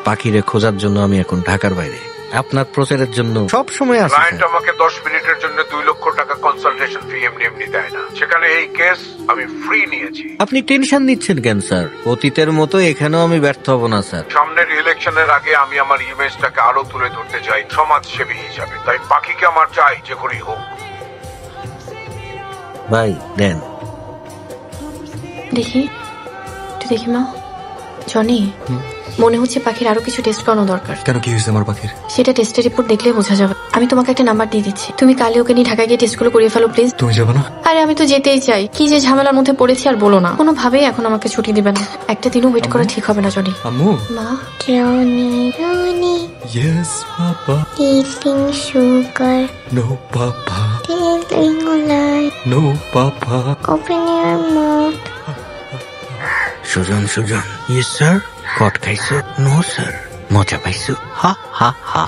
পাখিরে খোঁজার জন্য আমি এখন ঢাকার বাইরে। আপনার প্রচারের জন্য সব সময় আসি। ক্লায়েন্ট আমাকে 10 মিনিটের জন্য 2 লক্ষ টাকা কনসালটেশন ফি এমনি দেয় না, সেখানে এই কেস আমি ফ্রি নিয়েছি। আপনি টেনশন নিচ্ছেন কেন স্যার? অতীতের মতো এখানেও আমি ব্যর্থ হব না স্যার। সামনের ইলেকশনের আগে আমি আমার ইমেজটাকে আরো তুলে ধরতে চাই সমাজসেবী হিসাবে, তাই পাখিকে আমার চাই যে করেই হোক। ভাই দেন দেখি একটু দেখি মা। জনি, মনে হচ্ছে পাখির আরো কিছু টেস্ট করানো দরকার। কেন, কি হয়েছে আমার পাখির? সেটা টেস্টের রিপোর্ট দেখলে বোঝা যাবে। আমি তোমাকে একটা নাম্বার দিয়ে দিচ্ছি, তুমি কালে ওকে নিয়ে ঢাকায় গিয়ে টেস্টগুলো করিয়ে ফেলো প্লিজ। তুমি যাবে না? আরে আমি তো যেতেই চাই, কি যে ঝামেলার মধ্যে পড়েছি আর বলো না। কোনোভাবেই এখন আমাকে ছুটি দিবে না, একটা দিনও ওয়েট করা ঠিক হবে না। জনি, আম্মু। মা। Johnny, Johnny, Yes, Papa. eating sugar, No, Papa. telling a lie, No, Papa. open your mouth. Sujan Sujan. Yes sir. কট খাইছো? No sir. মজা পাইছো? হা হা হা।